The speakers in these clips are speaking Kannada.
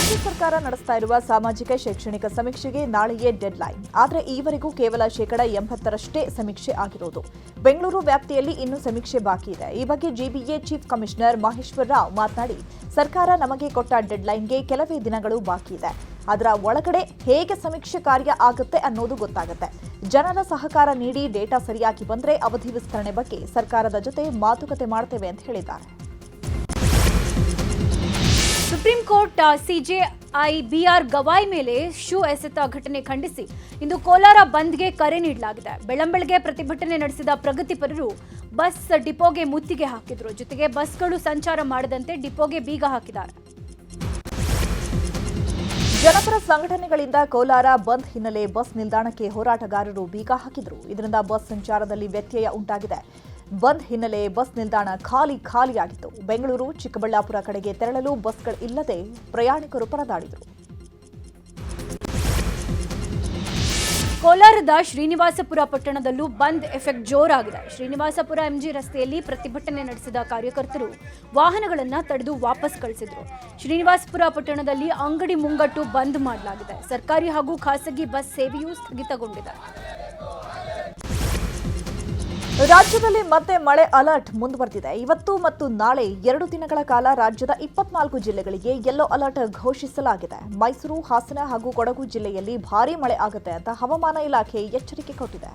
ರಾಜ್ಯ ಸರ್ಕಾರ ನಡೆಸ್ತಾ ಇರುವ ಸಾಮಾಜಿಕ ಶೈಕ್ಷಣಿಕ ಸಮೀಕ್ಷೆಗೆ ನಾಳೆಯೇ ಡೆಡ್ಲೈನ್. ಆದರೆ ಈವರೆಗೂ ಕೇವಲ 80% ಸಮೀಕ್ಷೆ ಆಗಿರೋದು. ಬೆಂಗಳೂರು ವ್ಯಾಪ್ತಿಯಲ್ಲಿ ಇನ್ನೂ ಸಮೀಕ್ಷೆ ಬಾಕಿ ಇದೆ. ಈ ಬಗ್ಗೆ GBA chief commissioner Maheshwara Rao ಮಾತನಾಡಿ, ಸರ್ಕಾರ ನಮಗೆ ಕೊಟ್ಟ ಡೆಡ್ಲೈನ್ಗೆ ಕೆಲವೇ ದಿನಗಳು ಬಾಕಿ ಇದೆ. ಅದರ ಒಳಗಡೆ ಹೇಗೆ ಸಮೀಕ್ಷೆ ಕಾರ್ಯ ಆಗುತ್ತೆ ಅನ್ನೋದು ಗೊತ್ತಾಗುತ್ತೆ. ಜನರ ಸಹಕಾರ ನೀಡಿ ಡೇಟಾ ಸರಿಯಾಗಿ ಬಂದರೆ ಅವಧಿ ವಿಸ್ತರಣೆ ಬಗ್ಗೆ ಸರ್ಕಾರದ ಜೊತೆ ಮಾತುಕತೆ ಮಾಡ್ತೇವೆ ಅಂತ ಹೇಳಿದ್ದಾರೆ. Supreme Court CJI BR Gavai ಮೇಲೆ ಶೂ ಎಸೆತ ಘಟನೆ ಖಂಡಿಸಿ ಇಂದು ಕೋಲಾರ ಬಂದ್ಗೆ ಕರೆ ನೀಡಲಾಗಿದೆ. ಬೆಳ್ಳಂಬೆಳಗ್ಗೆ ಪ್ರತಿಭಟನೆ ನಡೆಸಿದ ಪ್ರಗತಿಪರರು ಬಸ್ ಡಿಪೋಗೆ ಮುತ್ತಿಗೆ ಹಾಕಿದ್ರು. ಜೊತೆಗೆ ಬಸ್ಗಳು ಸಂಚಾರ ಮಾಡದಂತೆ ಡಿಪೋಗೆ ಬೀಗ ಹಾಕಿದ್ದಾರೆ. ಜನಪರ ಸಂಘಟನೆಗಳಿಂದ ಕೋಲಾರ ಬಂದ್ ಹಿನ್ನೆಲೆ ಬಸ್ ನಿಲ್ದಾಣಕ್ಕೆ ಹೋರಾಟಗಾರರು ಬೀಗ ಹಾಕಿದ್ರು. ಇದರಿಂದ ಬಸ್ ಸಂಚಾರದಲ್ಲಿ ವ್ಯತ್ಯಯ ಉಂಟಾಗಿದೆ. ಬಂದ್ ಹಿನ್ನೆಲೆ ಬಸ್ ನಿಲ್ದಾಣ ಖಾಲಿಯಾಗಿತ್ತು. ಬೆಂಗಳೂರು ಚಿಕ್ಕಬಳ್ಳಾಪುರ ಕಡೆಗೆ ತೆರಳಲು ಬಸ್ಗಳಿಲ್ಲದೆ ಪ್ರಯಾಣಿಕರು ಪರದಾಡಿದರು. ಕೋಲಾರದ ಶ್ರೀನಿವಾಸಪುರ ಪಟ್ಟಣದಲ್ಲೂ ಬಂದ್ ಎಫೆಕ್ಟ್ ಜೋರಾಗಿದೆ. ಶ್ರೀನಿವಾಸಪುರ ಎಂಜಿ ರಸ್ತೆಯಲ್ಲಿ ಪ್ರತಿಭಟನೆ ನಡೆಸಿದ ಕಾರ್ಯಕರ್ತರು ವಾಹನಗಳನ್ನು ತಡೆದು ವಾಪಸ್ ಕಳಿಸಿದ್ರು. ಶ್ರೀನಿವಾಸಪುರ ಪಟ್ಟಣದಲ್ಲಿ ಅಂಗಡಿ ಮುಂಗಟ್ಟು ಬಂದ್ ಮಾಡಲಾಗಿದೆ. ಸರ್ಕಾರಿ ಹಾಗೂ ಖಾಸಗಿ ಬಸ್ ಸೇವೆಯೂ ಸ್ಥಗಿತಗೊಂಡಿದೆ. ರಾಜ್ಯದಲ್ಲಿ ಮತ್ತೆ ಮಳೆ ಅಲರ್ಟ್ ಮುಂದುವರೆದಿದೆ. ಇವತ್ತು ಮತ್ತು ನಾಳೆ 2 ದಿನಗಳ ಕಾಲ ರಾಜ್ಯದ 24 ಜಿಲ್ಲೆಗಳಿಗೆ ಯೆಲ್ಲೋ ಅಲರ್ಟ್ ಘೋಷಿಸಲಾಗಿದೆ. ಮೈಸೂರು, ಹಾಸನ ಹಾಗೂ ಕೊಡಗು ಜಿಲ್ಲೆಯಲ್ಲಿ ಭಾರೀ ಮಳೆ ಆಗುತ್ತೆ ಅಂತ ಹವಾಮಾನ ಇಲಾಖೆ ಎಚ್ಚರಿಕೆ ಕೊಟ್ಟಿದೆ.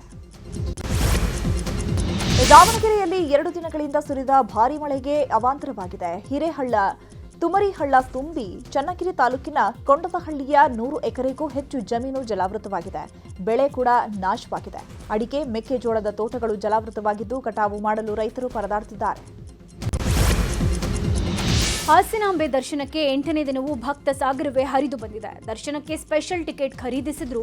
ದಾವಣಗೆರೆಯಲ್ಲಿ 2 ದಿನಗಳಿಂದ ಸುರಿದ ಭಾರೀ ಮಳೆಗೆ ಅವಾಂತರವಾಗಿದೆ. ಹಿರೇಹಳ್ಳ, ತುಮರಿಹಳ್ಳ ತುಂಬಿ ಚನ್ನಗಿರಿ ತಾಲೂಕಿನ ಕೊಂಡದಹಳ್ಳಿಯ 100 ಎಕರೆಗೂ ಹೆಚ್ಚು ಜಮೀನು ಜಲಾವೃತವಾಗಿದೆ. ಬೆಳೆ ಕೂಡ ನಾಶವಾಗಿದೆ. ಅಡಿಕೆ, ಮೆಕ್ಕೆಜೋಳದ ತೋಟಗಳು ಜಲಾವೃತವಾಗಿದ್ದು ಕಟಾವು ಮಾಡಲು ರೈತರು ಪರದಾಡುತ್ತಿದ್ದಾರೆ. ಹಾಸನಾಂಬೆ ದರ್ಶನಕ್ಕೆ 8ನೇ ದಿನವೂ ಭಕ್ತ ಸಾಗರವೇ ಹರಿದು ಬಂದಿದೆ. ದರ್ಶನಕ್ಕೆ ಸ್ಪೆಷಲ್ ಟಿಕೆಟ್ ಖರೀದಿಸಿದ್ರೂ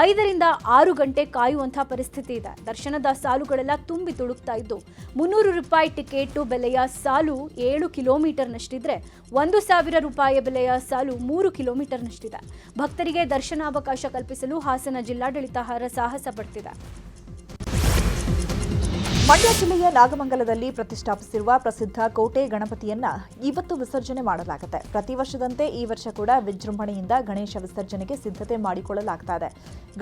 5 ರಿಂದ 6 ಗಂಟೆ ಕಾಯುವಂತಹ ಪರಿಸ್ಥಿತಿ ಇದೆ. ದರ್ಶನದ ಸಾಲುಗಳೆಲ್ಲ ತುಂಬಿ ತುಳುಕ್ತಾ ಇದ್ದು 300 ರೂಪಾಯಿ ಟಿಕೆಟ್ ಬೆಲೆಯ ಸಾಲು 7 ಕಿಲೋಮೀಟರ್ನಷ್ಟಿದ್ರೆ 1,000 ರೂಪಾಯಿ ಬೆಲೆಯ ಸಾಲು 3 ಕಿಲೋಮೀಟರ್ನಷ್ಟಿದೆ. ಭಕ್ತರಿಗೆ ದರ್ಶನಾವಕಾಶ ಕಲ್ಪಿಸಲು ಹಾಸನ ಜಿಲ್ಲಾಡಳಿತ ಹರಸಾಹಸ ಪಡ್ತಿದೆ. ಮಂಡ್ಯ ಜಿಲ್ಲೆಯ ನಾಗಮಂಗಲದಲ್ಲಿ ಪ್ರತಿಷ್ಠಾಪಿಸಿರುವ ಪ್ರಸಿದ್ಧ ಕೋಟೆ ಗಣಪತಿಯನ್ನ ಇವತ್ತು ವಿಸರ್ಜನೆ ಮಾಡಲಾಗುತ್ತೆ. ಪ್ರತಿ ವರ್ಷದಂತೆ ಈ ವರ್ಷ ಕೂಡ ವಿಜೃಂಭಣೆಯಿಂದ ಗಣೇಶ ವಿಸರ್ಜನೆಗೆ ಸಿದ್ಧತೆ ಮಾಡಿಕೊಳ್ಳಲಾಗ್ತಾ ಇದೆ.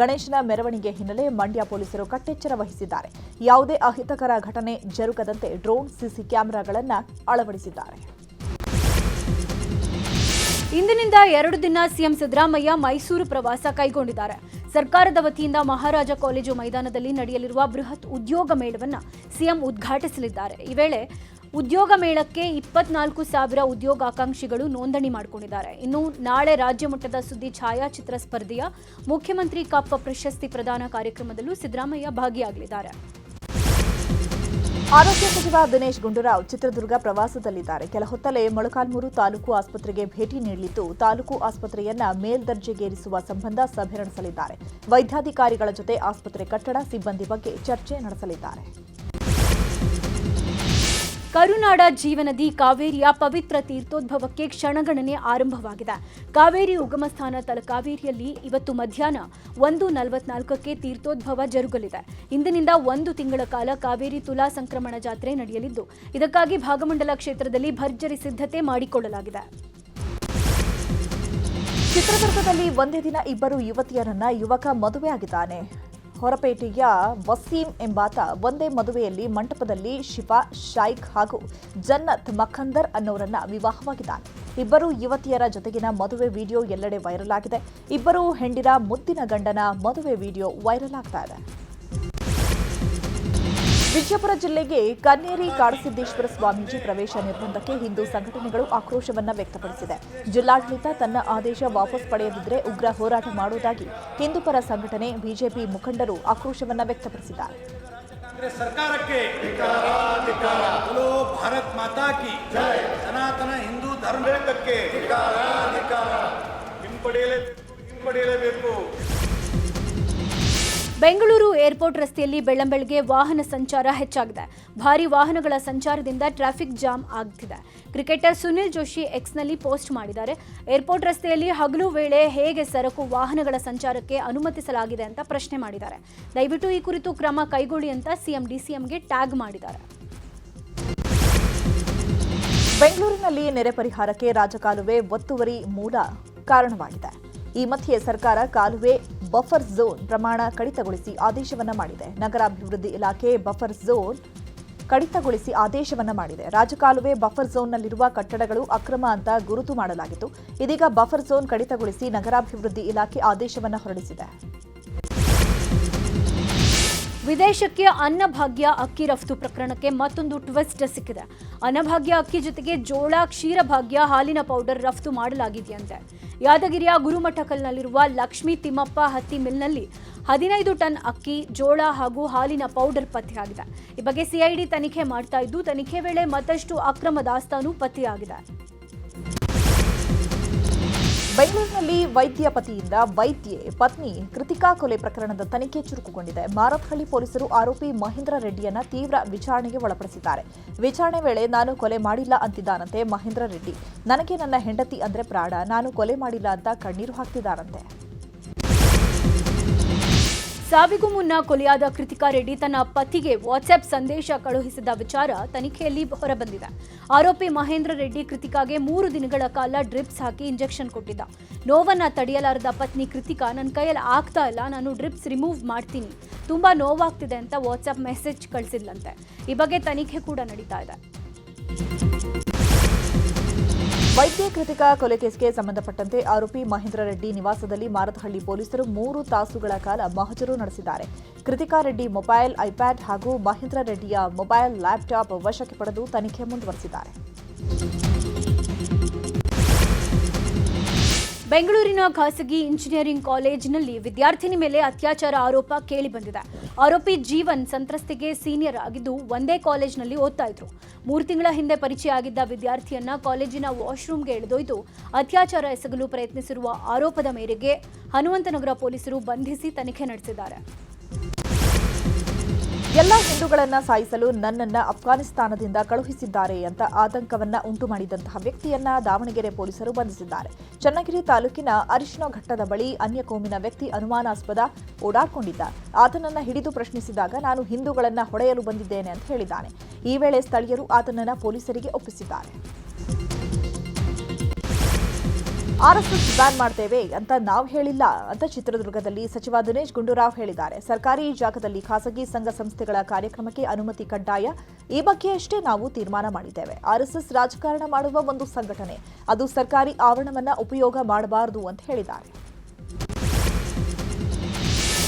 ಗಣೇಶನ ಮೆರವಣಿಗೆ ಹಿನ್ನೆಲೆ ಮಂಡ್ಯ ಪೊಲೀಸರು ಕಟ್ಟೆಚ್ಚರ ವಹಿಸಿದ್ದಾರೆ. ಯಾವುದೇ ಅಹಿತಕರ ಘಟನೆ ಜರುಗದಂತೆ ಡ್ರೋನ್, ಸಿಸಿ ಕ್ಯಾಮೆರಾಗಳನ್ನು ಅಳವಡಿಸಿದ್ದಾರೆ. ಇಂದಿನಿಂದ 2 ದಿನ ಸಿಎಂ ಸಿದ್ದರಾಮಯ್ಯ ಮೈಸೂರು ಪ್ರವಾಸ ಕೈಗೊಂಡಿದ್ದಾರೆ. ಸರ್ಕಾರದ ವತಿಯಿಂದ ಮಹಾರಾಜ ಕಾಲೇಜು ಮೈದಾನದಲ್ಲಿ ನಡೆಯಲಿರುವ ಬೃಹತ್ ಉದ್ಯೋಗ ಮೇಳವನ್ನು ಸಿಎಂ ಉದ್ಘಾಟಿಸಲಿದ್ದಾರೆ. ಈ ವೇಳೆ ಉದ್ಯೋಗ ಮೇಳಕ್ಕೆ 24,000 ಉದ್ಯೋಗಾಕಾಂಕ್ಷಿಗಳು ನೋಂದಣಿ ಮಾಡಿಕೊಂಡಿದ್ದಾರೆ. ಇನ್ನು ನಾಳೆ ರಾಜ್ಯ ಮಟ್ಟದ ಸುದ್ದಿ ಛಾಯಾಚಿತ್ರ ಸ್ಪರ್ಧೆಯ ಮುಖ್ಯಮಂತ್ರಿ ಕಪ್ ಪ್ರಶಸ್ತಿ ಪ್ರದಾನ ಕಾರ್ಯಕ್ರಮದಲ್ಲೂ ಸಿದ್ದರಾಮಯ್ಯ ಭಾಗಿಯಾಗಲಿದ್ದಾರೆ. ಆರೋಗ್ಯ ಸಚಿವ ದಿನೇಶ್ ಗುಂಡೂರಾವ್ ಚಿತ್ರದುರ್ಗ ಪ್ರವಾಸದಲ್ಲಿದ್ದಾರೆ. ಕೆಲ ಹೊತ್ತಲ್ಲೇ ಮೊಳಕಾಲ್ಮೂರು ತಾಲೂಕು ಆಸ್ಪತ್ರೆಗೆ ಭೇಟಿ ನೀಡಲಿದ್ದು ತಾಲೂಕು ಆಸ್ಪತ್ರೆಯನ್ನ ಮೇಲ್ದರ್ಜೆಗೇರಿಸುವ ಸಂಬಂಧ ಸಭೆ ನಡೆಸಲಿದ್ದಾರೆ. ವೈದ್ಯಾಧಿಕಾರಿಗಳ ಜೊತೆ ಆಸ್ಪತ್ರೆ ಕಟ್ಟಡ, ಸಿಬ್ಬಂದಿ ಬಗ್ಗೆ ಚರ್ಚೆ ನಡೆಸಲಿದ್ದಾರೆ. ಕರುನಾಡ ಜೀವನದಿ ಕಾವೇರಿಯ ಪವಿತ್ರ ತೀರ್ಥೋದ್ಭವಕ್ಕೆ ಕ್ಷಣಗಣನೆ ಆರಂಭವಾಗಿದೆ. ಕಾವೇರಿ ಉಗಮ ಸ್ಥಾನ ತಲಕಾವೇರಿಯಲ್ಲಿ ಇವತ್ತು ಮಧ್ಯಾಹ್ನ 1:44ಕ್ಕೆ ತೀರ್ಥೋದ್ಭವ ಜರುಗಲಿದೆ. ಇಂದಿನಿಂದ 1 ತಿಂಗಳ ಕಾಲ ಕಾವೇರಿ ತುಲಾ ಸಂಕ್ರಮಣ ಜಾತ್ರೆ ನಡೆಯಲಿದ್ದು ಇದಕ್ಕಾಗಿ ಭಾಗಮಂಡಲ ಕ್ಷೇತ್ರದಲ್ಲಿ ಭರ್ಜರಿ ಸಿದ್ಧತೆ ಮಾಡಿಕೊಳ್ಳಲಾಗಿದೆ. ಚಿತ್ರದುರ್ಗದಲ್ಲಿ ಒಂದೇ ದಿನ 2 ಯುವತಿಯರನ್ನ ಯುವಕ ಮದುವೆಯಾಗಿದ್ದಾನೆ. ಹೊರಪೇಟೆಯ ವಸೀಂ ಎಂಬಾತ ಒಂದೇ ಮದುವೆಯಲ್ಲಿ ಮಂಟಪದಲ್ಲಿ ಶಿಫಾ ಶೈಖ್ ಹಾಗೂ ಜನ್ನತ್ ಮಖಂದರ್ ಅನ್ನೋರನ್ನ ವಿವಾಹವಾಗಿದ್ದಾನೆ. 2 ಯುವತಿಯರ ಜೊತೆಗಿನ ಮದುವೆ ವಿಡಿಯೋ ಎಲ್ಲೆಡೆ ವೈರಲ್ ಆಗಿದೆ. 2 ಹೆಂಡಿರ ಮುದ್ದಿನ ಗಂಡನ ಮದುವೆ ವಿಡಿಯೋ ವೈರಲ್ ಆಗ್ತಾ ಇದೆ. ವಿಜಯಪುರ ಜಿಲ್ಲೆಗೆ ಕನ್ನೇರಿ ಕಾಡಸಿದ್ದೇಶ್ವರ ಸ್ವಾಮೀಜಿ ಪ್ರವೇಶ ನಿರ್ಬಂಧಕ್ಕೆ ಹಿಂದೂ ಸಂಘಟನೆಗಳು ಆಕ್ರೋಶವನ್ನ ವ್ಯಕ್ತಪಡಿಸಿದೆ. ಜಿಲ್ಲಾಡಳಿತ ತನ್ನ ಆದೇಶ ವಾಪಸ್ ಪಡೆಯದಿದ್ದರೆ ಉಗ್ರ ಹೋರಾಟ ಮಾಡುವುದಾಗಿ ಹಿಂದೂಪರ ಸಂಘಟನೆ, ಬಿಜೆಪಿ ಮುಖಂಡರು ಆಕ್ರೋಶವನ್ನ ವ್ಯಕ್ತಪಡಿಸಿದ್ದಾರೆ. ಸರ್ಕಾರಕ್ಕೆ ಭಾರತ್ ಮಾತಾ ಕಿ ಸನಾತನ ಹಿಂದೂ ಧರ್ಮಕ್ಕೆ ಹಿಂಪಡೆಯಲೇಬೇಕು. ಬೆಂಗಳೂರು ಏರ್ಪೋರ್ಟ್ ರಸ್ತೆಯಲ್ಲಿ ಬೆಳ್ಳಂಬೆಳಗ್ಗೆ ವಾಹನ ಸಂಚಾರ ಹೆಚ್ಚಾಗಿದೆ. ಭಾರೀ ವಾಹನಗಳ ಸಂಚಾರದಿಂದ ಟ್ರಾಫಿಕ್ ಜಾಮ್ ಆಗ್ತಿದೆ. ಕ್ರಿಕೆಟರ್ ಸುನಿಲ್ ಜೋಶಿ ಎಕ್ಸ್ನಲ್ಲಿ ಪೋಸ್ಟ್ ಮಾಡಿದ್ದಾರೆ. ಏರ್ಪೋರ್ಟ್ ರಸ್ತೆಯಲ್ಲಿ ಹಗಲು ವೇಳೆ ಹೇಗೆ ಸರಕು ವಾಹನಗಳ ಸಂಚಾರಕ್ಕೆ ಅನುಮತಿಸಲಾಗಿದೆ ಅಂತ ಪ್ರಶ್ನೆ ಮಾಡಿದ್ದಾರೆ. ದಯವಿಟ್ಟು ಈ ಕುರಿತು ಕ್ರಮ ಕೈಗೊಳ್ಳಿ ಅಂತ ಸಿಎಂ ಡಿಸಿಎಂಗೆ ಟ್ಯಾಗ್ ಮಾಡಿದ್ದಾರೆ. ಬೆಂಗಳೂರಿನಲ್ಲಿ ನೆರೆ ಪರಿಹಾರಕ್ಕೆ ರಾಜಕಾಲುವೆ ಒತ್ತುವರಿ ಮೂಲ ಕಾರಣವಾಗಿದೆ. ಈ ಮಧ್ಯೆ ಸರ್ಕಾರ ಕಾಲುವೆ ಬಫರ್ ಝೋನ್ ಪ್ರಮಾಣ ಕಡಿತಗೊಳಿಸಿ ಆದೇಶವನ್ನ ಮಾಡಿದೆ. ನಗರಾಭಿವೃದ್ಧಿ ಇಲಾಖೆ ಬಫರ್ ಝೋನ್ ಕಡಿತಗೊಳಿಸಿ ಆದೇಶವನ್ನ ಮಾಡಿದೆ. ರಾಜಕಾಲುವೆ ಬಫರ್ ಝೋನ್ನಲ್ಲಿರುವ ಕಟ್ಟಡಗಳು ಅಕ್ರಮ ಅಂತ ಗುರುತು ಮಾಡಲಾಗಿತ್ತು. ಇದೀಗ ಬಫರ್ ಝೋನ್ ಕಡಿತಗೊಳಿಸಿ ನಗರಾಭಿವೃದ್ಧಿ ಇಲಾಖೆ ಆದೇಶವನ್ನ ಹೊರಡಿಸಿದೆ. ವಿದೇಶಕ್ಕೆ ಅನ್ನಭಾಗ್ಯ ಅಕ್ಕಿ ರಫ್ತು ಪ್ರಕರಣಕ್ಕೆ ಮತ್ತೊಂದು ಟ್ವಿಸ್ಟ್ ಸಿಕ್ಕಿದೆ. ಅನ್ನಭಾಗ್ಯ ಅಕ್ಕಿ ಜೊತೆಗೆ ಜೋಳ, ಕ್ಷೀರಭಾಗ್ಯ, ಹಾಲಿನ ಪೌಡರ್ ರಫ್ತು ಮಾಡಲಾಗಿದೆಯಂತೆ. ಯಾದಗಿರಿಯ ಗುರುಮಠಕಲ್ನಲ್ಲಿರುವ ಲಕ್ಷ್ಮೀ ತಿಮ್ಮಪ್ಪ ಹತ್ತಿ ಮಿಲ್ನಲ್ಲಿ 15 ಟನ್ ಅಕ್ಕಿ, ಜೋಳ ಹಾಗೂ ಹಾಲಿನ ಪೌಡರ್ ಪತ್ತೆಯಾಗಿದೆ. ಈ ಬಗ್ಗೆ ಸಿಐಡಿ ತನಿಖೆ ಮಾಡ್ತಾ ಇದ್ದು, ತನಿಖೆ ವೇಳೆ ಮತ್ತಷ್ಟು ಅಕ್ರಮ ದಾಸ್ತಾನು ಪತ್ತೆಯಾಗಿದೆ. ಬೆಂಗಳೂರಿನಲ್ಲಿ ವೈದ್ಯ ಪತಿಯಿಂದ ವೈದ್ಯೆ ಪತ್ನಿ ಕೃತಿಕಾ ಕೊಲೆ ಪ್ರಕರಣದ ತನಿಖೆ ಚುರುಕುಗೊಂಡಿದೆ. ಮಾರತ್ಹಳ್ಳಿ ಪೊಲೀಸರು ಆರೋಪಿ ಮಹೇಂದ್ರ ರೆಡ್ಡಿಯನ್ನ ತೀವ್ರ ವಿಚಾರಣೆಗೆ ಒಳಪಡಿಸಿದ್ದಾರೆ. ವಿಚಾರಣೆ ವೇಳೆ ನಾನು ಕೊಲೆ ಮಾಡಿಲ್ಲ ಅಂತಿದ್ದಾನಂತೆ ಮಹೇಂದ್ರ ರೆಡ್ಡಿ. ನನಗೆ ನನ್ನ ಹೆಂಡತಿ ಅಂದ್ರೆ ಪ್ರಾಣ, ನಾನು ಕೊಲೆ ಮಾಡಿಲ್ಲ ಅಂತ ಕಣ್ಣೀರು ಹಾಕ್ತಿದ್ದಾರಂತೆ. ಸಾವಿಗೂ ಮುನ್ನ ಕೊಲೆಯಾದ ಕೃತಿಕಾ ರೆಡ್ಡಿ ತನ್ನ ಪತಿಗೆ ವಾಟ್ಸ್ಆಪ್ ಸಂದೇಶ ಕಳುಹಿಸಿದ ವಿಚಾರ ತನಿಖೆಯಲ್ಲಿ ಹೊರಬಂದಿದೆ. ಆರೋಪಿ ಮಹೇಂದ್ರ ರೆಡ್ಡಿ ಕೃತಿಕಾಗೆ 3 ದಿನಗಳ ಕಾಲ ಡ್ರಿಪ್ಸ್ ಹಾಕಿ ಇಂಜೆಕ್ಷನ್ ಕೊಟ್ಟಿದ್ದ. ನೋವನ್ನ ತಡೆಯಲಾರದ ಪತ್ನಿ ಕೃತಿಕಾ, ನನ್ನ ಕೈಯಲ್ಲಿ ಆಗ್ತಾ ಇಲ್ಲ, ನಾನು ಡ್ರಿಪ್ಸ್ ರಿಮೂವ್ ಮಾಡ್ತೀನಿ, ತುಂಬಾ ನೋವಾಗ್ತಿದೆ ಅಂತ ವಾಟ್ಸ್ಆಪ್ ಮೆಸೇಜ್ ಕಳಿಸಿದ್ಲಂತೆ. ಈ ಬಗ್ಗೆ ತನಿಖೆ ಕೂಡ ನಡೀತಾ ಇದೆ. ವೈದ್ಯ ಕೃತಿಕಾ ಕೊಲೆ ಕೇಸ್ಗೆ ಸಂಬಂಧಪಟ್ಟಂತೆ ಆರೋಪಿ ಮಹೇಂದ್ರ ರೆಡ್ಡಿ ನಿವಾಸದಲ್ಲಿ ಮಾರತಹಳ್ಳಿ ಪೊಲೀಸರು 3 ತಾಸುಗಳ ಕಾಲ ಮಹಜರು ನಡೆಸಿದ್ದಾರೆ. ಕೃತಿಕಾ ರೆಡ್ಡಿ ಮೊಬೈಲ್, ಐಪ್ಯಾಡ್ ಹಾಗೂ ಮಹೇಂದ್ರ ರೆಡ್ಡಿಯ ಮೊಬೈಲ್, ಲ್ಯಾಪ್ಟಾಪ್ ವಶಕ್ಕೆ ಪಡೆದು ತನಿಖೆ ಮುಂದುವರೆಸಿದ್ದಾರೆ. ಬೆಂಗಳೂರಿನ ಖಾಸಗಿ ಇಂಜಿನಿಯರಿಂಗ್ ಕಾಲೇಜಿನಲ್ಲಿ ವಿದ್ಯಾರ್ಥಿನಿ ಮೇಲೆ ಅತ್ಯಾಚಾರ ಆರೋಪ ಕೇಳಿಬಂದಿದೆ. ಆರೋಪಿ ಜೀವನ್ ಸಂತ್ರಸ್ತೆಗೆ ಸೀನಿಯರ್ ಆಗಿದ್ದು ಒಂದೇ ಕಾಲೇಜಿನಲ್ಲಿ ಓದ್ತಾ ಇದ್ರು. 3 ತಿಂಗಳ ಹಿಂದೆ ಪರಿಚಯ ಆಗಿದ್ದ ವಿದ್ಯಾರ್ಥಿಯನ್ನ ಕಾಲೇಜಿನ ವಾಶ್ರೂಮ್ಗೆ ಎಳೆದೊಯ್ದು ಅತ್ಯಾಚಾರ ಎಸಗಲು ಪ್ರಯತ್ನಿಸಿರುವ ಆರೋಪದ ಮೇರೆಗೆ ಹನುಮಂತನಗರ ಪೊಲೀಸರು ಬಂಧಿಸಿ ತನಿಖೆ ನಡೆಸಿದ್ದಾರೆ. ಎಲ್ಲ ಹಿಂದೂಗಳನ್ನ ಸಾಯಿಸಲು ನನ್ನನ್ನ ಅಫ್ಘಾನಿಸ್ತಾನದಿಂದ ಕಳುಹಿಸಿದ್ದಾರೆ ಅಂತ ಆತಂಕವನ್ನ ಉಂಟು ಮಾಡಿದಂತಹ ವ್ಯಕ್ತಿಯನ್ನ ದಾವಣಗೆರೆ ಪೊಲೀಸರು ಬಂಧಿಸಿದ್ದಾರೆ. ಚನ್ನಗಿರಿ ತಾಲೂಕಿನ ಅರಿಶಿನ ಘಟ್ಟದ ಬಳಿ ಅನ್ಯ ಕೋಮಿನ ವ್ಯಕ್ತಿ ಅನುಮಾನಾಸ್ಪದ ಓಡಾಡ್ಕೊಂಡಿದ್ದ. ಆತನನ್ನ ಹಿಡಿದು ಪ್ರಶ್ನಿಸಿದಾಗ ನಾನು ಹಿಂದೂಗಳನ್ನ ಹೊಡೆಯಲು ಬಂದಿದ್ದೇನೆ ಅಂತ ಹೇಳಿದ್ದಾನೆ. ಈ ವೇಳೆ ಸ್ಥಳೀಯರು ಆತನನ್ನ ಪೊಲೀಸರಿಗೆ ಒಪ್ಪಿಸಿದ್ದಾರೆ. ಆರ್ಎಸ್ಎಸ್ ಬ್ಯಾನ್ ಮಾಡ್ತೇವೆ ಅಂತ ನಾವು ಹೇಳಿಲ್ಲ ಅಂತ ಚಿತ್ರದುರ್ಗದಲ್ಲಿ ಸಚಿವ ದಿನೇಶ್ ಗುಂಡೂರಾವ್ ಹೇಳಿದ್ದಾರೆ. ಸರ್ಕಾರಿ ಜಾಗದಲ್ಲಿ ಖಾಸಗಿ ಸಂಘ ಸಂಸ್ಥೆಗಳ ಕಾರ್ಯಕ್ರಮಕ್ಕೆ ಅನುಮತಿ ಕಡ್ಡಾಯ, ಈ ಬಗ್ಗೆ ಅಷ್ಟೇ ನಾವು ತೀರ್ಮಾನ ಮಾಡಿದ್ದೇವೆ. ಆರ್ಎಸ್ಎಸ್ ರಾಜಕಾರಣ ಮಾಡುವ ಒಂದು ಸಂಘಟನೆ, ಅದು ಸರ್ಕಾರಿ ಆವರಣವನ್ನ ಉಪಯೋಗ ಮಾಡಬಾರದು ಅಂತ ಹೇಳಿದ್ದಾರೆ.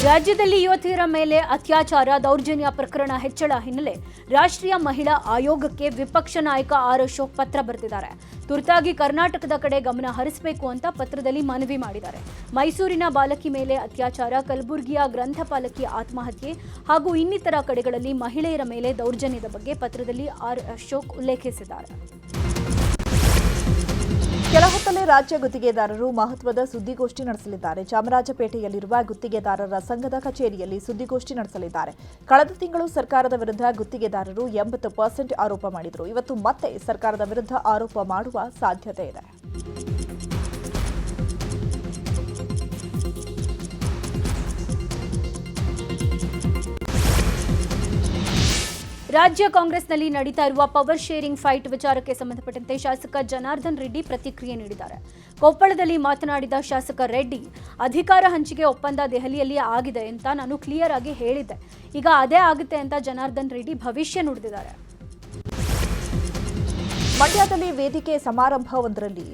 ರಾಜ್ಯದಲ್ಲಿ ಯುವತಿಯರ ಮೇಲೆ ಅತ್ಯಾಚಾರ, ದೌರ್ಜನ್ಯ ಪ್ರಕರಣ ಹೆಚ್ಚಳ ಹಿನ್ನೆಲೆ ರಾಷ್ಟ್ರೀಯ ಮಹಿಳಾ ಆಯೋಗಕ್ಕೆ ವಿಪಕ್ಷ ನಾಯಕ ಆರ್ ಅಶೋಕ್ ಪತ್ರ ಬರೆದಿದ್ದಾರೆ. ತುರ್ತಾಗಿ ಕರ್ನಾಟಕದ ಕಡೆ ಗಮನ ಹರಿಸಬೇಕು ಅಂತ ಪತ್ರದಲ್ಲಿ ಮನವಿ ಮಾಡಿದ್ದಾರೆ. ಮೈಸೂರಿನ ಬಾಲಕಿ ಮೇಲೆ ಅತ್ಯಾಚಾರ, ಕಲಬುರಗಿಯ ಗ್ರಂಥಪಾಲಕಿ ಆತ್ಮಹತ್ಯೆ ಹಾಗೂ ಇನ್ನಿತರ ಕಡೆಗಳಲ್ಲಿ ಮಹಿಳೆಯರ ಮೇಲೆ ದೌರ್ಜನ್ಯದ ಬಗ್ಗೆ ಪತ್ರದಲ್ಲಿ ಆರ್ ಅಶೋಕ್ ಉಲ್ಲೇಖಿಸಿದ್ದಾರೆ. ಕೆಲ ಹೊತ್ತಲ್ಲೇ ರಾಜ್ಯ ಗುತ್ತಿಗೆದಾರರು ಮಹತ್ವದ ಸುದ್ದಿಗೋಷ್ಠಿ ನಡೆಸಲಿದ್ದಾರೆ. ಚಾಮರಾಜಪೇಟೆಯಲ್ಲಿರುವ ಗುತ್ತಿಗೆದಾರರ ಸಂಘದ ಕಚೇರಿಯಲ್ಲಿ ಸುದ್ದಿಗೋಷ್ಠಿ ನಡೆಸಲಿದ್ದಾರೆ. ಕಳೆದ ತಿಂಗಳು ಸರ್ಕಾರದ ವಿರುದ್ಧ ಗುತ್ತಿಗೆದಾರರು 80% ಆರೋಪ ಮಾಡಿದರು. ಇವತ್ತು ಮತ್ತೆ ಸರ್ಕಾರದ ವಿರುದ್ಧ ಆರೋಪ ಮಾಡುವ ಸಾಧ್ಯತೆ ಇದೆ. ರಾಜ್ಯ ಕಾಂಗ್ರೆಸ್ನಲ್ಲಿ ನಡೀತಾ ಇರುವ ಪವರ್ ಶೇರಿಂಗ್ ಫೈಟ್ ವಿಚಾರಕ್ಕೆ ಸಂಬಂಧಪಟ್ಟಂತೆ ಶಾಸಕ ಜನಾರ್ದನ್ ರೆಡ್ಡಿ ಪ್ರತಿಕ್ರಿಯೆ ನೀಡಿದ್ದಾರೆ. ಕೊಪ್ಪಳದಲ್ಲಿ ಮಾತನಾಡಿದ ಶಾಸಕ ರೆಡ್ಡಿ, ಅಧಿಕಾರ ಹಂಚಿಕೆ ಒಪ್ಪಂದ ದೆಹಲಿಯಲ್ಲಿ ಆಗಿದೆ ಅಂತ ನಾನು ಕ್ಲಿಯರ್ ಆಗಿ ಹೇಳಿದ್ದೆ, ಈಗ ಅದೇ ಆಗುತ್ತೆ ಅಂತ ಜನಾರ್ದನ್ ರೆಡ್ಡಿ ಭವಿಷ್ಯ ನುಡಿದಿದ್ದಾರೆ. ಮಂಡ್ಯದಲ್ಲಿ ವೇದಿಕೆ ಸಮಾರಂಭವೊಂದರಲ್ಲಿ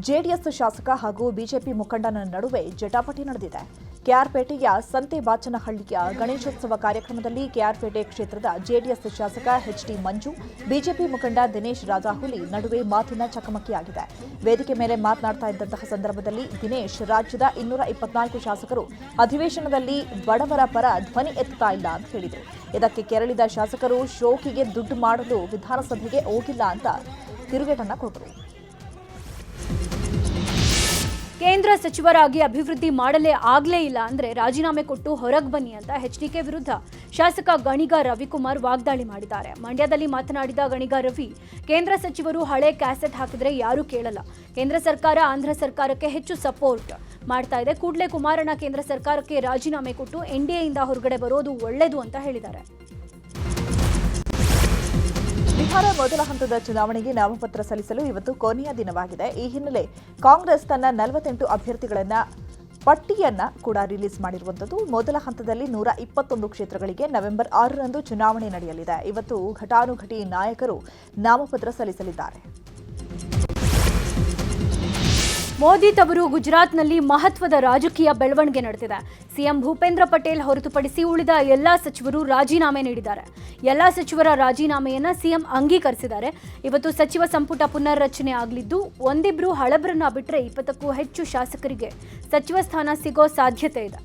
ಜೆಡಿಎಸ್ ಶಾಸಕ ಹಾಗೂ ಬಿಜೆಪಿ ಮುಖಂಡನ ನಡುವೆ ಜಟಾಪಟಿ ನಡೆದಿದೆ. ಕೆಆರ್ಪೇಟೆಯ ಸಂತೆಬಾಚನಹಳ್ಳಿಯ ಗಣೇಶೋತ್ಸವ ಕಾರ್ಯಕ್ರಮದಲ್ಲಿ ಕೆಆರ್ಪೇಟೆ ಕ್ಷೇತ್ರದ ಜೆಡಿಎಸ್ ಶಾಸಕ ಎಚ್ಡಿ ಮಂಜು, ಬಿಜೆಪಿ ಮುಖಂಡ ದಿನೇಶ್ ರಾಜಾಹುಲಿ ನಡುವೆ ಮಾತಿನ ಚಕಮಕಿಯಾಗಿದೆ. ವೇದಿಕೆ ಮೇಲೆ ಮಾತನಾಡ್ತಾ ಇದ್ದಂತಹ ಸಂದರ್ಭದಲ್ಲಿ ದಿನೇಶ್, ರಾಜ್ಯದ 224 ಶಾಸಕರು ಅಧಿವೇಶನದಲ್ಲಿ ಬಡವರ ಪರ ಧ್ವನಿ ಎತ್ತುತ್ತಾ ಇಲ್ಲ ಅಂತ ಹೇಳಿದರು. ಇದಕ್ಕೆ ಕೆರಳಿದ ಶಾಸಕರು ಶೋಕಿಗೆ ದುಡ್ಡು ಮಾಡಲು ವಿಧಾನಸಭೆಗೆ ಹೋಗಿಲ್ಲ ಅಂತ ತಿರುಗೇಟನ್ನ ಕೊಟ್ಟರು. ಕೇಂದ್ರ ಸಚಿವರಾಗಿ ಅಭಿವೃದ್ಧಿ ಆಗಲೇ ಇಲ್ಲ ಅಂದ್ರೆ ರಾಜೀನಾಮೆ ಕೊಟ್ಟು ಹೊರಗೆ ಬನ್ನಿ ಅಂತ ಎಚ್ಡಿಕೆ ವಿರುದ್ಧ ಶಾಸಕ ಗಣಿಗ ರವಿಕುಮಾರ್ ವಾಗ್ದಾಳಿ ಮಾಡಿದ್ದಾರೆ. ಮಂಡ್ಯದಲ್ಲಿ ಮಾತನಾಡಿದ ಗಣಿಗ ರವಿ, ಕೇಂದ್ರ ಸಚಿವರು ಹಳೆ ಕ್ಯಾಸೆಟ್ ಹಾಕಿದ್ರೆ ಯಾರೂ ಕೇಳಲ್ಲ. ಕೇಂದ್ರ ಸರ್ಕಾರ ಆಂಧ್ರ ಸರ್ಕಾರಕ್ಕೆ ಹೆಚ್ಚು ಸಪೋರ್ಟ್ ಮಾಡ್ತಾ ಇದೆ. ಕೂಡಲೇ ಕುಮಾರಣ್ಣ ಕೇಂದ್ರ ಸರ್ಕಾರಕ್ಕೆ ರಾಜೀನಾಮೆ ಕೊಟ್ಟು ಎನ್ಡಿಎಯಿಂದ ಹೊರಗಡೆ ಬರೋದು ಒಳ್ಳೆಯದು ಅಂತ ಹೇಳಿದ್ದಾರೆ. ಬಿಹಾರ ಮೊದಲ ಹಂತದ ಚುನಾವಣೆಗೆ ನಾಮಪತ್ರ ಸಲ್ಲಿಸಲು ಇವತ್ತು ಕೊನೆಯ ದಿನವಾಗಿದೆ. ಈ ಹಿನ್ನೆಲೆ ಕಾಂಗ್ರೆಸ್ ತನ್ನ 48 ಅಭ್ಯರ್ಥಿಗಳನ್ನ ಪಟ್ಟಿಯನ್ನ ಕೂಡ ರಿಲೀಸ್ ಮಾಡಿರುವಂಥದ್ದು. ಮೊದಲ ಹಂತದಲ್ಲಿ 121 ಕ್ಷೇತ್ರಗಳಿಗೆ ನವೆಂಬರ್ 6ರಂದು ಚುನಾವಣೆ ನಡೆಯಲಿದೆ. ಇವತ್ತು ಘಟಾನುಘಟಿ ನಾಯಕರು ನಾಮಪತ್ರ ಸಲ್ಲಿಸಲಿದ್ದಾರೆ. ಮೋದಿ ತವರು ಗುಜರಾತ್ನಲ್ಲಿ ಮಹತ್ವದ ರಾಜಕೀಯ ಬೆಳವಣಿಗೆ ನಡೆದಿದೆ. ಸಿಎಂ ಭೂಪೇಂದ್ರ ಪಟೇಲ್ ಹೊರತುಪಡಿಸಿ ಉಳಿದ ಎಲ್ಲಾ ಸಚಿವರು ರಾಜೀನಾಮೆ ನೀಡಿದ್ದಾರೆ. ಎಲ್ಲಾ ಸಚಿವರ ರಾಜೀನಾಮೆಯನ್ನ ಸಿಎಂ ಅಂಗೀಕರಿಸಿದ್ದಾರೆ. ಇವತ್ತು ಸಚಿವ ಸಂಪುಟ ಪುನರ್ರಚನೆ ಆಗಲಿದ್ದು, ಒಂದಿಬ್ರು ಹಳಬರನ್ನ ಬಿಟ್ಟರೆ 20ಕ್ಕೂ ಹೆಚ್ಚು ಶಾಸಕರಿಗೆ ಸಚಿವ ಸ್ಥಾನ ಸಿಗೋ ಸಾಧ್ಯತೆ ಇದೆ.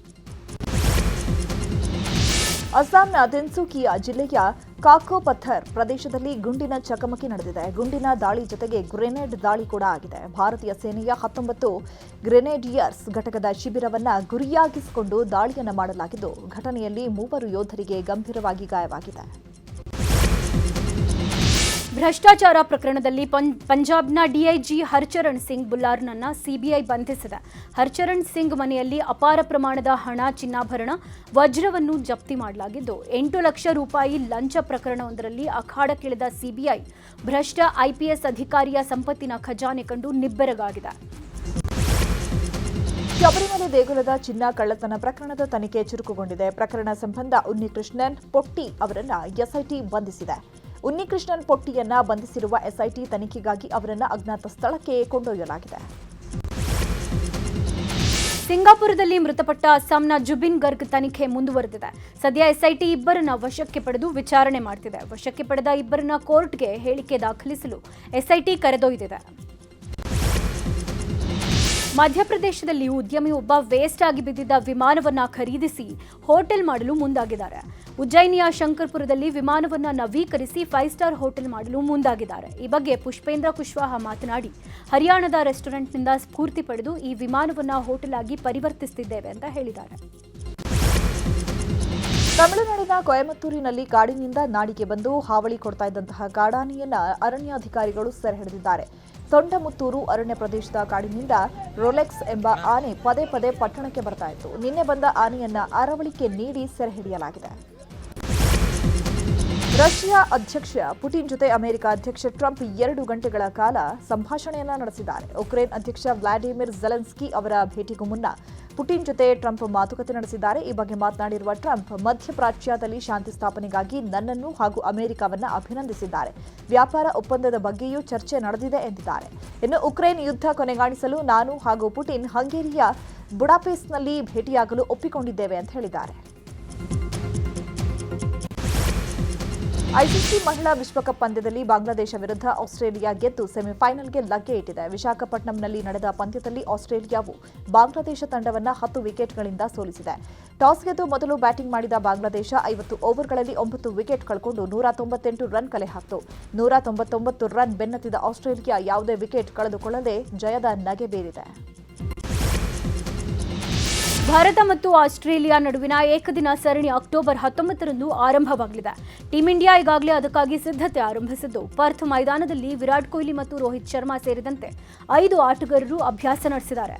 ಅಸ್ಸಾಂನ ತಿನ್ಸುಕಿಯಾ ಜಿಲ್ಲೆಯ ಕಾಕೋಪಥರ್ ಪ್ರದೇಶದಲ್ಲಿ ಗುಂಡಿನ ಚಕಮಕಿ ನಡೆದಿದೆ. ಗುಂಡಿನ ದಾಳಿ ಜೊತೆಗೆ ಗ್ರೆನೇಡ್ ದಾಳಿ ಕೂಡ ಆಗಿದೆ. ಭಾರತೀಯ ಸೇನೆಯ 19 ಗ್ರೆನೇಡಿಯರ್ಸ್ ಘಟಕದ ಶಿಬಿರವನ್ನ ಗುರಿಯಾಗಿಸಿಕೊಂಡು ದಾಳಿಯನ್ನು ಮಾಡಲಾಗಿದ್ದು, ಘಟನೆಯಲ್ಲಿ 3 ಯೋಧರಿಗೆ ಗಂಭೀರವಾಗಿ ಗಾಯವಾಗಿದೆ. ಭ್ರಷ್ಟಾಚಾರ ಪ್ರಕರಣದಲ್ಲಿ ಪಂಜಾಬ್ನ ಡಿಐಜಿ ಹರ್ಚರಣ್ ಸಿಂಗ್ ಬುಲ್ಲಾರ್ನನ್ನ ಸಿಬಿಐ ಬಂಧಿಸಿದೆ. ಹರ್ಚರಣ್ ಸಿಂಗ್ ಮನೆಯಲ್ಲಿ ಅಪಾರ ಪ್ರಮಾಣದ ಹಣ, ಚಿನ್ನಾಭರಣ, ವಜ್ರವನ್ನು ಜಪ್ತಿ ಮಾಡಲಾಗಿದ್ದು, 8 ಲಕ್ಷ ರೂಪಾಯಿ ಲಂಚ ಪ್ರಕರಣವೊಂದರಲ್ಲಿ ಅಖಾಡಕ್ಕಿಳಿದ ಸಿಬಿಐ ಭ್ರಷ್ಟ ಐಪಿಎಸ್ ಅಧಿಕಾರಿಯ ಸಂಪತ್ತಿನ ಖಜಾನೆ ಕಂಡು ನಿಬ್ಬೆರಗಾಗಿದೆ. ಶಬರಿಮಲೆ ದೇಗುಲದ ಚಿನ್ನ ಕಳ್ಳತನ ಪ್ರಕರಣದ ತನಿಖೆ ಚುರುಕುಗೊಂಡಿದೆ. ಪ್ರಕರಣ ಸಂಬಂಧ ಉನ್ನಿಕೃಷ್ಣನ್ ಪೊಟ್ಟಿ ಅವರನ್ನ ಎಸ್ಐಟಿ ಬಂಧಿಸಿದೆ. ಉನ್ನಿಕೃಷ್ಣನ್ ಪೊಟ್ಟಿಯನ್ನ ಬಂಧಿಸಿರುವ ಎಸ್ಐಟಿ ತನಿಖೆಗಾಗಿ ಅವರನ್ನ ಅಜ್ಞಾತ ಸ್ಥಳಕ್ಕೆ ಕೊಂಡೊಯ್ಯಲಾಗಿದೆ. ಸಿಂಗಾಪುರದಲ್ಲಿ ಮೃತಪಟ್ಟ ಅಸ್ಸಾಂನ ಜುಬಿನ್ ಗರ್ಗ್ ತನಿಖೆ ಮುಂದುವರೆದಿದೆ. ಸದ್ಯ ಎಸ್ಐಟಿ ಇಬ್ಬರನ್ನ ವಶಕ್ಕೆ ಪಡೆದು ವಿಚಾರಣೆ ಮಾಡುತ್ತಿದೆ. ವಶಕ್ಕೆ ಪಡೆದ ಇಬ್ಬರನ್ನ ಕೋರ್ಟ್ಗೆ ಹೇಳಿಕೆ ದಾಖಲಿಸಲು ಎಸ್ಐಟಿ ಕರೆದೊಯ್ದಿದೆ. ಮಧ್ಯಪ್ರದೇಶದಲ್ಲಿ ಉದ್ಯಮಿಯೊಬ್ಬ ವೇಸ್ಟ್ ಆಗಿ ಬಿದ್ದಿದ್ದ ವಿಮಾನವನ್ನ ಖರೀದಿಸಿ ಹೋಟೆಲ್ ಮಾಡಲು ಮುಂದಾಗಿದ್ದಾರೆ. ಉಜ್ಜಯಿನಿಯ ಶಂಕರ್ಪುರದಲ್ಲಿ ವಿಮಾನವನ್ನ ನವೀಕರಿಸಿ 5 ಸ್ಟಾರ್ ಹೋಟೆಲ್ ಮಾಡಲು ಮುಂದಾಗಿದ್ದಾರೆ. ಈ ಬಗ್ಗೆ ಪುಷ್ಪೇಂದ್ರ ಕುಶ್ವಾಹ ಮಾತನಾಡಿ, ಹರಿಯಾಣದ ರೆಸ್ಟೋರೆಂಟ್ನಿಂದ ಸ್ಫೂರ್ತಿ ಪಡೆದು ಈ ವಿಮಾನವನ್ನ ಹೋಟೆಲ್ ಆಗಿ ಪರಿವರ್ತಿಸುತ್ತಿದ್ದೇವೆ ಅಂತ ಹೇಳಿದ್ದಾರೆ. ತಮಿಳುನಾಡಿನ ಕೊಯಮತ್ತೂರಿನಲ್ಲಿ ಕಾಡಿನಿಂದ ನಾಡಿಗೆ ಬಂದು ಹಾವಳಿ ಕೊಡ್ತಾ ಇದ್ದಂತಹ ಕಾಡಾನೆಯನ್ನ ಅರಣ್ಯಾಧಿಕಾರಿಗಳು ಸೆರೆ ಹಿಡಿದಿದ್ದಾರೆ. ತೊಂಡಮುತ್ತೂರು ಅರಣ್ಯ ಪ್ರದೇಶದ ಕಾಡಿನಿಂದ ರೋಲೆಕ್ಸ್ ಎಂಬ ಆನೆ ಪದೇ ಪದೇ ಪಟ್ಟಣಕ್ಕೆ ಬರ್ತಾ ಇತ್ತು. ನಿನ್ನೆ ಬಂದ ಆನೆಯನ್ನ ಅರವಳಿಕೆ ನೀಡಿ ಸೆರೆ ಹಿಡಿಯಲಾಗಿದೆ. ರಷ್ಯಾ ಅಧ್ಯಕ್ಷ ಪುಟಿನ್ ಜೊತೆ ಅಮೆರಿಕ ಅಧ್ಯಕ್ಷ ಟ್ರಂಪ್ 2 ಗಂಟೆಗಳ ಕಾಲ ಸಂಭಾಷಣೆಯನ್ನ ನಡೆಸಿದ್ದಾರೆ. ಉಕ್ರೇನ್ ಅಧ್ಯಕ್ಷ ವ್ಲಾಡಿಮಿರ್ ಝೆಲೆನ್ಸ್ಕಿ ಅವರ ಭೇಟಿಗೂ ಮುನ್ನ ಪುಟಿನ್ ಜೊತೆ ಟ್ರಂಪ್ ಮಾತುಕತೆ ನಡೆಸಿದ್ದಾರೆ. ಈ ಬಗ್ಗೆ ಮಾತನಾಡಿರುವ ಟ್ರಂಪ್, ಮಧ್ಯಪ್ರಾಚ್ಯದಲ್ಲಿ ಶಾಂತಿ ಸ್ಥಾಪನೆಗಾಗಿ ನನ್ನನ್ನು ಹಾಗೂ ಅಮೆರಿಕವನ್ನ ಅಭಿನಂದಿಸಿದ್ದಾರೆ. ವ್ಯಾಪಾರ ಒಪ್ಪಂದದ ಬಗ್ಗೆಯೂ ಚರ್ಚೆ ನಡೆದಿದೆ ಎಂದಿದ್ದಾರೆ. ಇನ್ನು ಉಕ್ರೇನ್ ಯುದ್ಧ ಕೊನೆಗಾಣಿಸಲು ನಾನು ಹಾಗೂ ಪುಟಿನ್ ಹಂಗೇರಿಯ ಬುಡಾಪೆಸ್ಟ್ನಲ್ಲಿ ಭೇಟಿಯಾಗಲು ಒಪ್ಪಿಕೊಂಡಿದ್ದೇವೆ ಅಂತ ಹೇಳಿದ್ದಾರೆ. ಐಸಿಸಿ ಮಹಿಳಾ ವಿಶ್ವಕಪ್ ಪಂದ್ಯದಲ್ಲಿ ಬಾಂಗ್ಲಾದೇಶ ವಿರುದ್ಧ ಆಸ್ಟ್ರೇಲಿಯಾ ಗೆದ್ದು ಸೆಮಿಫೈನಲ್ಗೆ ಲಗ್ಗೆ ಇಟ್ಟಿದೆ. ವಿಶಾಖಪಟ್ಟಣಂನಲ್ಲಿ ನಡೆದ ಪಂದ್ಯದಲ್ಲಿ ಆಸ್ಟ್ರೇಲಿಯಾವು ಬಾಂಗ್ಲಾದೇಶ ತಂಡವನ್ನು 10 ವಿಕೆಟ್ಗಳಿಂದ ಸೋಲಿಸಿದೆ. ಟಾಸ್ ಗೆದ್ದು ಮೊದಲು ಬ್ಯಾಟಿಂಗ್ ಮಾಡಿದ ಬಾಂಗ್ಲಾದೇಶ 50 ಓವರ್ಗಳಲ್ಲಿ 9 ವಿಕೆಟ್ ಕಳ್ಕೊಂಡು 198 ರನ್ ಕಲೆ ಹಾಕಿತು. 199 ರನ್ ಬೆನ್ನತ್ತಿದ ಆಸ್ಟ್ರೇಲಿಯಾ ಯಾವುದೇ ವಿಕೆಟ್ ಕಳೆದುಕೊಳ್ಳದೆ ಜಯದ ನಗೆ ಬೀರಿದೆ. ಭಾರತ ಮತ್ತು ಆಸ್ಟ್ರೇಲಿಯಾ ನಡುವಿನ ಏಕದಿನ ಸರಣಿ ಅಕ್ಟೋಬರ್ 19ರಂದು ಆರಂಭವಾಗಲಿದೆ. ಟೀಂ ಇಂಡಿಯಾ ಈಗಾಗಲೇ ಅದಕ್ಕಾಗಿ ಸಿದ್ಧತೆ ಆರಂಭಿಸಿದ್ದು, ಪರ್ತ್ ಮೈದಾನದಲ್ಲಿ ವಿರಾಟ್ ಕೊಹ್ಲಿ ಮತ್ತು ರೋಹಿತ್ ಶರ್ಮಾ ಸೇರಿದಂತೆ 5 ಆಟಗಾರರು ಅಭ್ಯಾಸ ನಡೆಸಿದ್ದಾರೆ.